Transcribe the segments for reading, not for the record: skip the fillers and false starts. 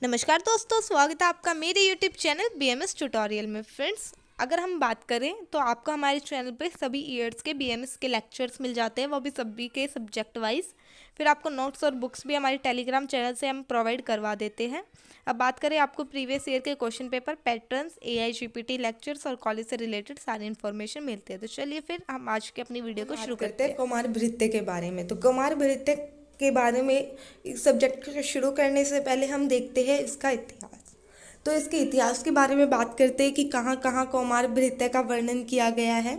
नमस्कार दोस्तों, स्वागत है आपका मेरे YouTube चैनल BMS ट्यूटोरियल में। फ्रेंड्स, अगर हम बात करें तो आपको हमारे चैनल पे सभी ईयर्स के BMS के लेक्चर्स मिल जाते हैं, वो भी सभी के सब्जेक्ट वाइज। फिर आपको नोट्स और बुक्स भी हमारे टेलीग्राम चैनल से हम प्रोवाइड करवा देते हैं। अब बात करें आपको प्रीवियस ईयर के question paper, patterns, AI GPT lectures और कॉलेज से रिलेटेड सारी इन्फॉर्मेशन मिलती है। तो चलिए फिर हम आज की अपनी वीडियो को शुरू करते हैं। कुमार भृत्य के बारे में। तो कुमार भृत्य के बारे में इस सब्जेक्ट को शुरू करने से पहले हम देखते हैं इसका इतिहास। तो इसके इतिहास के बारे में बात करते हैं कि कहाँ कहाँ कुमार भृत्य का वर्णन किया गया है।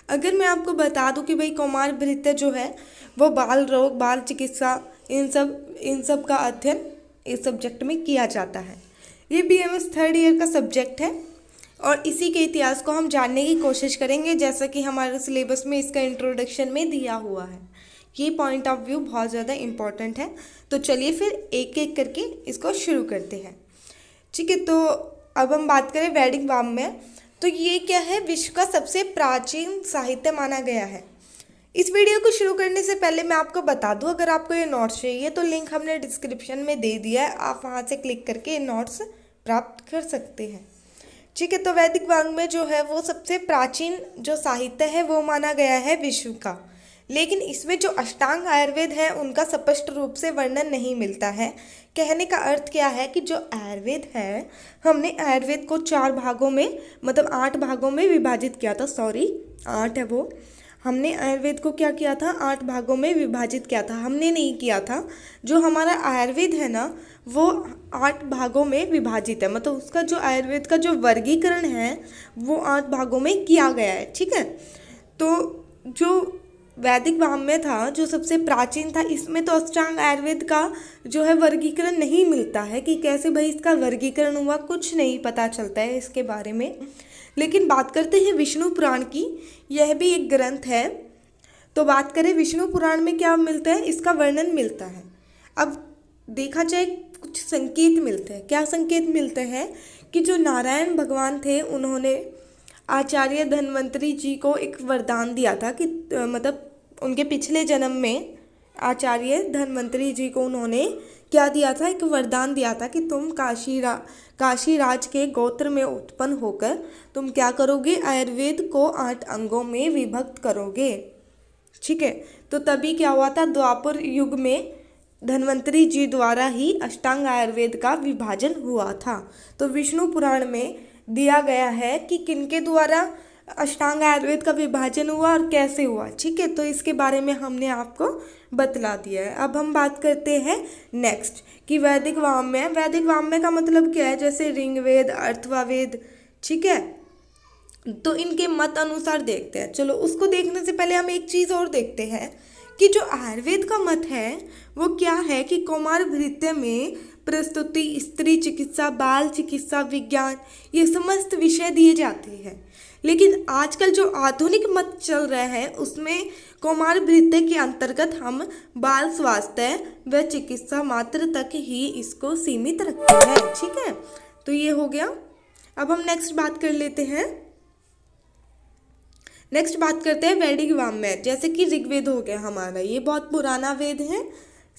अगर मैं आपको बता दूं कि भाई कुमार भृत्य जो है वो बाल रोग, बाल चिकित्सा, इन सब का अध्ययन इस सब्जेक्ट में किया जाता है। ये BMS थर्ड ईयर का सब्जेक्ट है और इसी के इतिहास को हम जानने की कोशिश करेंगे, जैसा कि हमारे सिलेबस में इसका इंट्रोडक्शन में दिया हुआ है। ये पॉइंट ऑफ व्यू बहुत ज़्यादा इम्पॉर्टेंट है। तो चलिए फिर एक एक करके इसको शुरू करते हैं। ठीक है, तो अब हम बात करें वैदिक वाङ्मय। तो ये क्या है, विश्व का सबसे प्राचीन साहित्य माना गया है। इस वीडियो को शुरू करने से पहले मैं आपको बता दूं, अगर आपको ये नोट्स चाहिए तो लिंक हमने डिस्क्रिप्शन में दे दिया है, आप वहाँ से क्लिक करके ये नोट्स प्राप्त कर सकते हैं। ठीक है, तो वैदिक वाङ्मय जो है वो सबसे प्राचीन जो साहित्य है वो माना गया है विश्व का। लेकिन इसमें जो अष्टांग आयुर्वेद है उनका स्पष्ट रूप से वर्णन नहीं मिलता है। कहने का अर्थ क्या है कि जो आयुर्वेद है, हमने आयुर्वेद को 4 भागों में, मतलब 8 भागों में विभाजित किया था। 8 है वो। हमने आयुर्वेद को क्या किया था, 8 भागों में विभाजित किया था। हमने नहीं किया था, जो हमारा आयुर्वेद है ना वो 8 भागों में विभाजित है, मतलब उसका जो आयुर्वेद का जो वर्गीकरण है वो 8 भागों में किया गया है। ठीक है, तो जो वैदिक वाङ्मय था जो सबसे प्राचीन था, इसमें तो अष्टांग आयुर्वेद का जो है वर्गीकरण नहीं मिलता है कि कैसे भाई इसका वर्गीकरण हुआ, कुछ नहीं पता चलता है इसके बारे में। लेकिन बात करते हैं विष्णु पुराण की, यह भी एक ग्रंथ है। तो बात करें विष्णु पुराण में क्या मिलता है, इसका वर्णन मिलता है। अब देखा जाए कुछ संकेत मिलते हैं। क्या संकेत मिलते हैं कि जो नारायण भगवान थे उन्होंने आचार्य धन्वंतरी जी को एक वरदान दिया था कि मतलब उनके पिछले जन्म में आचार्य धन्वंतरी जी को उन्होंने क्या दिया था, एक वरदान दिया था कि तुम काशी राज के गोत्र में उत्पन्न होकर तुम क्या करोगे, आयुर्वेद को 8 अंगों में विभक्त करोगे। ठीक है, तो तभी क्या हुआ था, द्वापर युग में धन्वंतरी जी द्वारा ही अष्टांग आयुर्वेद का विभाजन हुआ था। तो विष्णु पुराण में दिया गया है कि किनके द्वारा अष्टांग आयुर्वेद का विभाजन हुआ और कैसे हुआ। ठीक है, तो इसके बारे में हमने आपको बतला दिया है। अब हम बात करते हैं नेक्स्ट कि वैदिक वाङ्मय। वैदिक वाङ्मय का मतलब क्या है, जैसे ऋग्वेद, अथर्ववेद। ठीक है, तो इनके मत अनुसार देखते हैं। चलो, उसको देखने से पहले हम एक चीज़ और देखते हैं कि जो आयुर्वेद का मत है वो क्या है कि कुमार भृत्य में प्रस्तुति, स्त्री चिकित्सा, बाल चिकित्सा, विज्ञान, ये समस्त विषय दिए जाते हैं। लेकिन आजकल जो आधुनिक मत चल रहा है उसमें कुमार भृत्य के अंतर्गत हम बाल स्वास्थ्य व चिकित्सा मात्र तक ही इसको सीमित रखते हैं। ठीक है, तो ये हो गया। अब हम नेक्स्ट बात कर लेते हैं। नेक्स्ट बात करते हैं वैदिक वाङ्मय। जैसे कि ऋग्वेद हो गया हमारा, ये बहुत पुराना वेद है।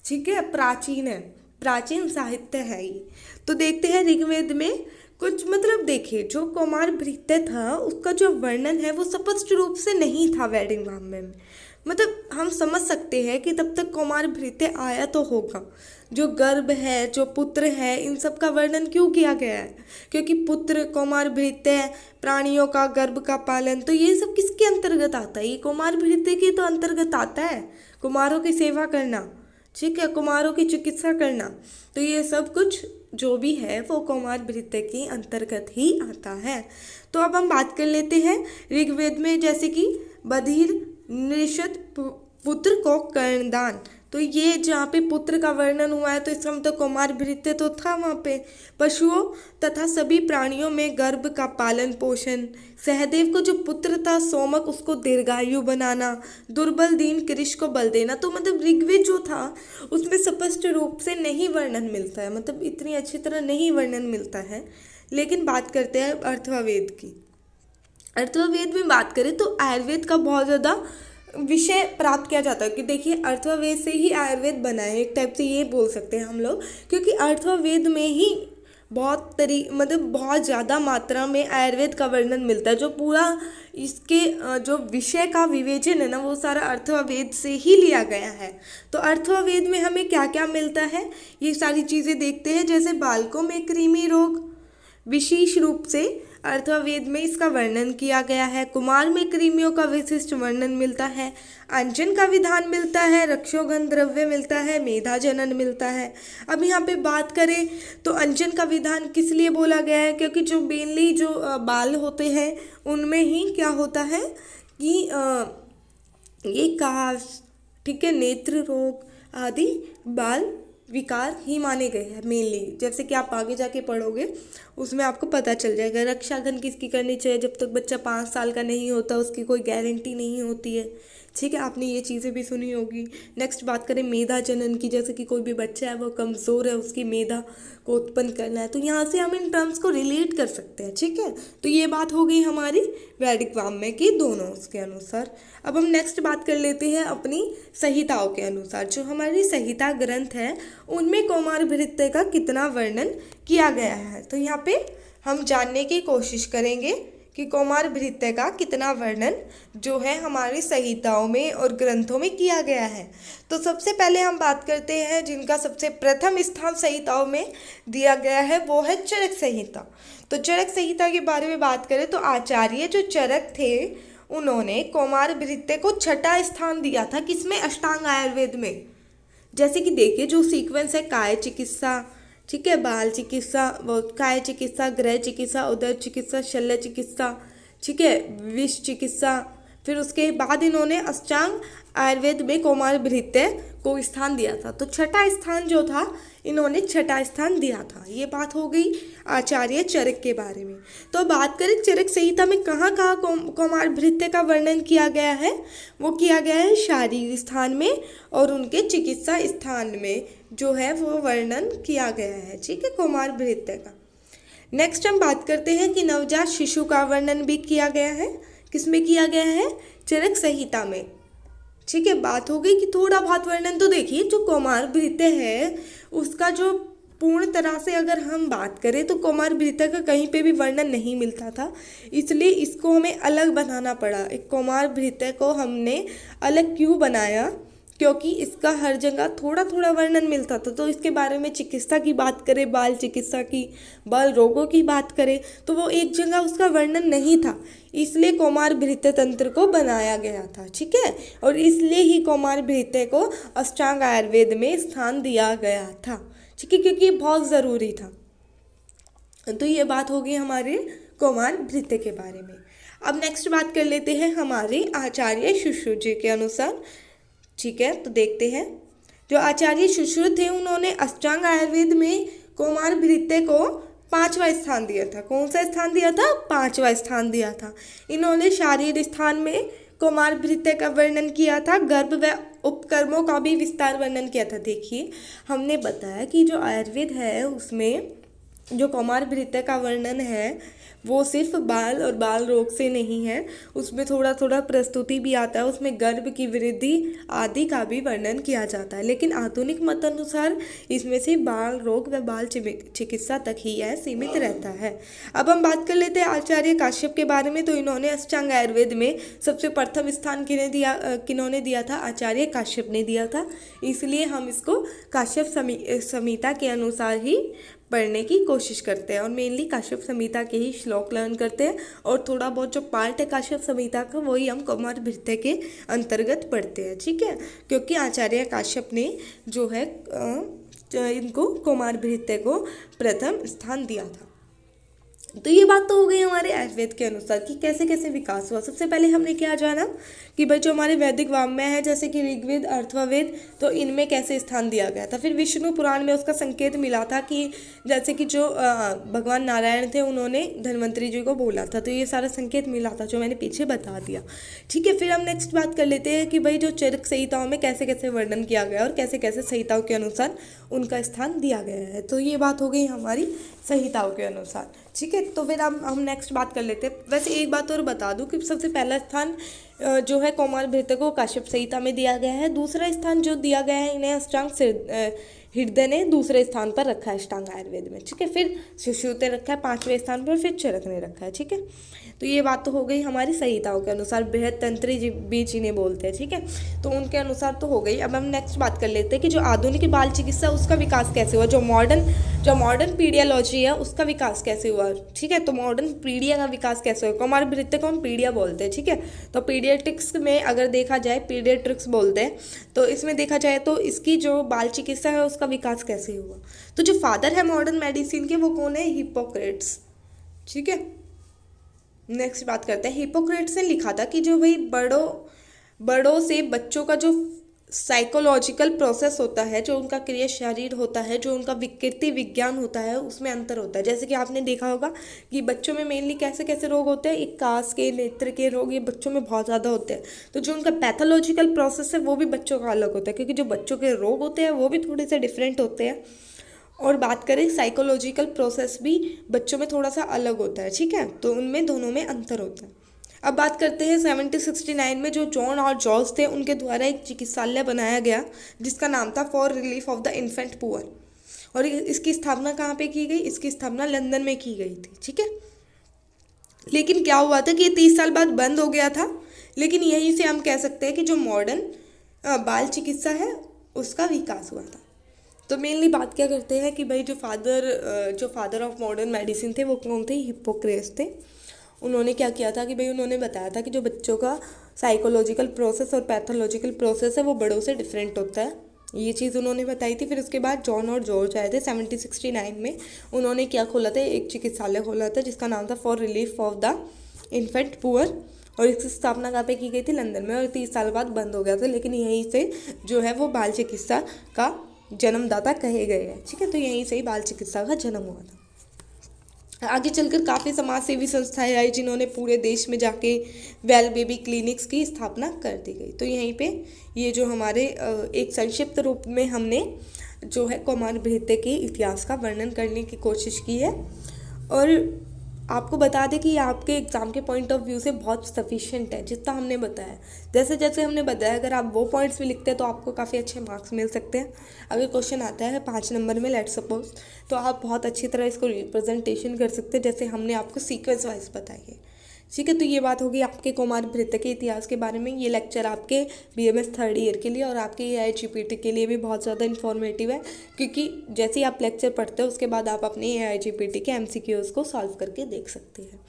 ठीक है, प्राचीन है, प्राचीन साहित्य है ये। तो देखते हैं ऋग्वेद में कुछ, मतलब देखिए जो कुमार भृत्य था उसका जो वर्णन है वो स्पष्ट रूप से नहीं था वैदिक वाङ्मय में। मतलब हम समझ सकते हैं कि तब तक कुमार भृत्य आया तो होगा। जो गर्भ है, जो पुत्र है, इन सब का वर्णन क्यों किया गया है, क्योंकि पुत्र, कुमार भृत्य, प्राणियों का गर्भ का पालन, तो ये सब किसके अंतर्गत आता है, ये कुमार भृत्य के तो अंतर्गत आता है। कुमारों की सेवा करना, ठीक है, कुमारों की चिकित्सा करना, तो ये सब कुछ जो भी है वो कुमार भृत्य के अंतर्गत ही आता है। तो अब हम बात कर लेते हैं ऋग्वेद में, जैसे कि बधिर नृषत पुत्र को कर्णदान। तो ये जहाँ पे पुत्र का वर्णन हुआ है तो इसका मतलब कुमार भृत्य तो था वहाँ पे। पशुओं तथा सभी प्राणियों में गर्भ का पालन पोषण, सहदेव को जो पुत्र था सोमक उसको दीर्घायु बनाना, दुर्बल दीन कृष को बल देना। तो मतलब ऋग्वेद जो था उसमें स्पष्ट रूप से नहीं वर्णन मिलता है, मतलब इतनी अच्छी तरह नहीं वर्णन मिलता है। लेकिन बात करते हैं अथर्ववेद की। अथर्ववेद में बात करें तो आयुर्वेद का बहुत ज़्यादा विषय प्राप्त किया जाता है कि देखिए अथर्ववेद से ही आयुर्वेद बना है, एक टाइप से ये बोल सकते हैं हम लोग, क्योंकि अथर्ववेद में ही मतलब बहुत ज़्यादा मात्रा में आयुर्वेद का वर्णन मिलता है। जो पूरा इसके जो विषय का विवेचन है ना, वो सारा अथर्ववेद से ही लिया गया है। तो अथर्ववेद में हमें क्या क्या मिलता है, ये सारी चीज़ें देखते हैं। जैसे बालकों में कृमि रोग विशेष रूप से अथर्ववेद में इसका वर्णन किया गया है। कुमार में कृमियों का विशिष्ट वर्णन मिलता है। अंजन का विधान मिलता है, रक्षोघन द्रव्य मिलता है, मेधा जनन मिलता है। अब यहाँ पे बात करें तो अंजन का विधान किस लिए बोला गया है, क्योंकि जो मेनली जो बाल होते हैं उनमें ही क्या होता है कि ये काश, ठीक है, नेत्र रोग आदि बाल विकार ही माने गए हैं मेनली। जैसे कि आप आगे जाके पढ़ोगे उसमें आपको पता चल जाएगा। रक्षाघन किसकी करनी चाहिए, जब तक बच्चा 5 साल का नहीं होता उसकी कोई गारंटी नहीं होती है, ठीक है, आपने ये चीज़ें भी सुनी होगी। नेक्स्ट बात करें मेधा जनन की, जैसे कि कोई भी बच्चा है वो कमज़ोर है, उसकी मेधा को उत्पन्न करना है, तो यहाँ से हम इन टर्म्स को रिलेट कर सकते हैं, ठीक है। तो ये बात हो गई हमारी वैदिक वाङ्मय की दोनों उसके अनुसार। अब हम नेक्स्ट बात कर लेते हैं अपनी संहिताओं के अनुसार। जो हमारी संहिता ग्रंथ है उनमें कौमार भृत्य का कितना वर्णन किया गया है, तो यहाँ पे हम जानने की कोशिश करेंगे कि कौमार भृत्य का कितना वर्णन जो है हमारी संहिताओं में और ग्रंथों में किया गया है। तो सबसे पहले हम बात करते हैं जिनका सबसे प्रथम स्थान संहिताओं में दिया गया है, वो है चरक संहिता। तो चरक संहिता के बारे में बात करें तो आचार्य जो चरक थे उन्होंने कौमार भृत्य को 6ठा स्थान दिया था। किसमें, अष्टांग आयुर्वेद में। जैसे कि देखिए जो सीक्वेंस है, काय चिकित्सा, ठीक है, बाल चिकित्सा, वो काय चिकित्सा, गृह चिकित्सा, उदर चिकित्सा, शल्य चिकित्सा, ठीक है, विष चिकित्सा, फिर उसके बाद इन्होंने अष्टांग आयुर्वेद में कौमार भृत्य को स्थान दिया था। तो 6ठा स्थान जो था इन्होंने 6ठा स्थान दिया था। ये बात हो गई आचार्य चरक के बारे में। तो बात करें चरक संहिता में कहाँ कहाँ कौमार भृत्य का वर्णन किया गया है, वो किया गया है शारीरिक स्थान में और उनके चिकित्सा स्थान में जो है वो वर्णन किया गया है, ठीक है, कौमार भृत्य का। नेक्स्ट हम बात करते हैं कि नवजात शिशु का वर्णन भी किया गया है। किसमें किया गया है, चरक संहिता में, ठीक है। बात हो गई कि थोड़ा बहुत वर्णन। तो देखिए जो कौमार भृत्य है उसका जो पूर्ण तरह से अगर हम बात करें तो कौमार भृत्य का कहीं पे भी वर्णन नहीं मिलता था, इसलिए इसको हमें अलग बनाना पड़ा। एक कौमार भृत्य को हमने अलग क्यों बनाया, क्योंकि इसका हर जगह थोड़ा थोड़ा वर्णन मिलता था। तो इसके बारे में चिकित्सा की बात करें, बाल चिकित्सा की, बाल रोगों की बात करें तो वो एक जगह उसका वर्णन नहीं था, इसलिए कौमार भृत्य तंत्र को बनाया गया था, ठीक है। और इसलिए ही कौमार भृत्य को अष्टांग आयुर्वेद में स्थान दिया गया था, ठीक है, क्योंकि ये बहुत ज़रूरी था। तो ये बात हो गई हमारे कौमार भृत्य के बारे में। अब नेक्स्ट बात कर लेते हैं हमारे आचार्य शुश्रुत जी के अनुसार, ठीक है। तो देखते हैं जो आचार्य शुश्रुत थे उन्होंने अष्टांग आयुर्वेद में कौमार भृत्य को 5वां स्थान दिया था। कौन सा स्थान दिया था, 5वां स्थान दिया था। इन्होंने शारीरिक स्थान में कौमार भृत्य का वर्णन किया था, गर्भ व उपकर्मों का भी विस्तार वर्णन किया था। देखिए हमने बताया कि जो आयुर्वेद है उसमें जो कौमार भृत्य का वर्णन है वो सिर्फ बाल और बाल रोग से नहीं है, उसमें थोड़ा थोड़ा प्रस्तुति भी आता है, उसमें गर्भ की वृद्धि आदि का भी वर्णन किया जाता है। लेकिन आधुनिक मत अनुसार इसमें से बाल रोग व बाल चिकित्सा तक ही यह सीमित रहता है। अब हम बात कर लेते हैं आचार्य काश्यप के बारे में। तो इन्होंने अष्टांग आयुर्वेद में सबसे प्रथम स्थान किन्होंने दिया था, आचार्य काश्यप ने दिया था, इसलिए हम इसको काश्यप संहिता के अनुसार ही पढ़ने की कोशिश करते हैं और मेनली काश्यप संहिता के ही श्लोक लर्न करते हैं और थोड़ा बहुत जो पार्ट है काश्यप संहिता का वही हम कौमार भृत्य के अंतर्गत पढ़ते हैं, ठीक है, क्योंकि आचार्य काश्यप ने जो है इनको कौमार भृत्य को प्रथम स्थान दिया था। तो ये बात तो हो गई हमारे आयुर्वेद के अनुसार कि कैसे कैसे विकास हुआ। सबसे पहले हमने क्या जाना कि भाई जो हमारे वैदिक वाङ्मय है जैसे कि ऋग्वेद, अथर्ववेद, तो इनमें कैसे स्थान दिया गया था। फिर विष्णु पुराण में उसका संकेत मिला था कि जैसे कि जो भगवान नारायण थे उन्होंने धन्वंतरी जी को बोला था, तो ये सारा संकेत मिला था जो मैंने पीछे बता दिया, ठीक है। फिर हम नेक्स्ट बात कर लेते हैं कि भाई जो चरक संहिताओं में कैसे कैसे वर्णन किया गया और कैसे कैसे संहिताओं के अनुसार उनका स्थान दिया गया है। तो ये बात हो गई हमारी संहिताओं के अनुसार, ठीक है। तो फिर हम नेक्स्ट बात कर लेते हैं। वैसे एक बात और बता दूं कि सबसे पहला स्थान जो है कौमार भृत्य को काश्यप संहिता में दिया गया है, दूसरा स्थान जो दिया गया है इन्हें अष्टांग हृदय ने दूसरे स्थान पर रखा है अष्टांग आयुर्वेद में, ठीक है। फिर सुश्रुत ने रखा है 5वें स्थान पर, फिर चरक ने रखा है, ठीक है। तो ये बात तो हो गई हमारी संहिताओं के अनुसार, बृहद तंत्री भी जिन्हें बोलते हैं, ठीक है। तो उनके अनुसार तो हो गई। अब हम नेक्स्ट बात कर लेते हैं कि जो आधुनिक बाल चिकित्सा उसका विकास कैसे हुआ, जो मॉडर्न पीडियालॉजी है उसका विकास कैसे हुआ, ठीक है। तो मॉडर्न पीडिया का विकास कैसे हुआ, कौमार भृत्य को हम पीडिया बोलते हैं, ठीक है। तो पीडियाट्रिक्स में अगर देखा जाए, पीडियाट्रिक्स बोलते हैं, तो इसमें देखा जाए तो इसकी जो बाल चिकित्सा है उसका विकास कैसे हुआ। तो जो फादर है मॉडर्न मेडिसिन के वो कौन है, हिप्पोक्रेट्स, ठीक है। नेक्स्ट बात करते हैं, हिप्पोक्रेट्स ने लिखा था कि जो भाई बड़ों से बच्चों का जो साइकोलॉजिकल प्रोसेस होता है, जो उनका क्रिया शरीर होता है, जो उनका विकृति विज्ञान होता है, उसमें अंतर होता है। जैसे कि आपने देखा होगा कि बच्चों में मेनली कैसे कैसे रोग होते हैं, एक कास के, नेत्र के रोग, ये बच्चों में बहुत ज़्यादा होते हैं। तो जो उनका पैथोलॉजिकल प्रोसेस है वो भी बच्चों का अलग होता है, क्योंकि जो बच्चों के रोग होते हैं वो भी थोड़े से डिफरेंट होते हैं। और बात करें साइकोलॉजिकल प्रोसेस भी बच्चों में थोड़ा सा अलग होता है, ठीक है। तो उनमें दोनों में अंतर होता है। अब बात करते हैं 1769 में जो जॉन और जॉर्ज थे उनके द्वारा एक चिकित्सालय बनाया गया जिसका नाम था for relief of the infant poor. और इसकी स्थापना कहाँ पे की गई, इसकी स्थापना लंदन में की गई थी, ठीक है। लेकिन क्या हुआ था कि ये 30 साल बाद बंद हो गया था। लेकिन यहीं से हम कह सकते हैं कि जो मॉडर्न बाल चिकित्सा है उसका विकास हुआ था। तो मेनली बात क्या करते हैं कि भाई जो फादर ऑफ मॉडर्न मेडिसिन थे वो कौन थे, हिप्पोक्रेट्स थे। उन्होंने क्या किया था कि भाई उन्होंने बताया था कि जो बच्चों का साइकोलॉजिकल प्रोसेस और पैथोलॉजिकल प्रोसेस है वो बड़ों से डिफरेंट होता है, ये चीज़ उन्होंने बताई थी। फिर उसके बाद जॉन और जॉर्ज आए थे 1769 में। उन्होंने क्या खोला था, एक चिकित्सालय खोला था जिसका नाम था for relief of the infant poor. और इसकी स्थापना कहाँ पे की गई थी, लंदन में। और 30 साल बाद बंद हो गया था, लेकिन यहीं से जो है वो बाल चिकित्सा का जन्मदाता कहे गए हैं, ठीक है। तो यहीं से ही बाल चिकित्सा का जन्म हुआ था। आगे चलकर काफ़ी समाज सेवी संस्थाएं आई जिन्होंने पूरे देश में जाके वेल बेबी क्लिनिक्स की स्थापना कर दी गई। तो यहीं पे ये जो हमारे एक संक्षिप्त रूप में हमने जो है कौमार भृत्य के इतिहास का वर्णन करने की कोशिश की है। और आपको बता दें कि ये आपके एग्ज़ाम के पॉइंट ऑफ व्यू से बहुत सफिशिएंट है जितना हमने बताया। जैसे जैसे हमने बताया अगर आप वो पॉइंट्स भी लिखते हैं तो आपको काफ़ी अच्छे मार्क्स मिल सकते हैं। अगर क्वेश्चन आता है 5 नंबर में लेट सपोज, तो आप बहुत अच्छी तरह इसको रिप्रेजेंटेशन कर सकते हैं जैसे हमने आपको सीक्वेंस वाइज बताई है, ठीक है। तो ये बात होगी आपके कौमार भृत्य के इतिहास के बारे में। ये लेक्चर आपके BMS 3rd ईयर के लिए और आपके AIGPT के लिए भी बहुत ज़्यादा इन्फॉर्मेटिव है, क्योंकि जैसे ही आप लेक्चर पढ़ते हो उसके बाद आप अपने AIGPT के MCQs को सॉल्व करके देख सकते हैं।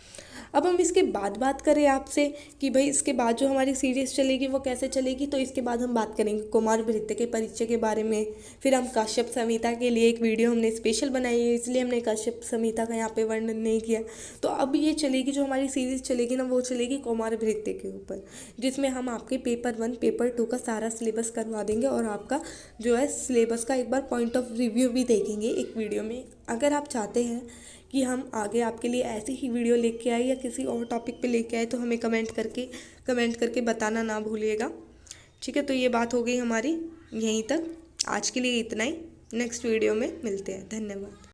अब हम इसके बाद बात करें आपसे कि भाई इसके बाद जो हमारी सीरीज़ चलेगी वो कैसे चलेगी। तो इसके बाद हम बात करेंगे कौमार भृत्य के परिचय के बारे में। फिर हम काश्यप संहिता के लिए एक वीडियो हमने स्पेशल बनाई है, इसलिए हमने काश्यप संहिता का यहाँ पे वर्णन नहीं किया। तो अब ये चलेगी जो हमारी सीरीज़ चलेगी ना, वो चलेगी कौमार भृत्य के ऊपर, जिसमें हम आपके पेपर 1 पेपर 2 का सारा सिलेबस करवा देंगे और आपका जो है सिलेबस का एक बार पॉइंट ऑफ रिव्यू भी देखेंगे एक वीडियो में। अगर आप चाहते हैं कि हम आगे आपके लिए ऐसी ही वीडियो लेके आए या किसी और टॉपिक पे लेके आए तो हमें कमेंट करके बताना ना भूलिएगा, ठीक है। तो ये बात हो गई हमारी यहीं तक। आज के लिए इतना ही, नेक्स्ट वीडियो में मिलते हैं। धन्यवाद।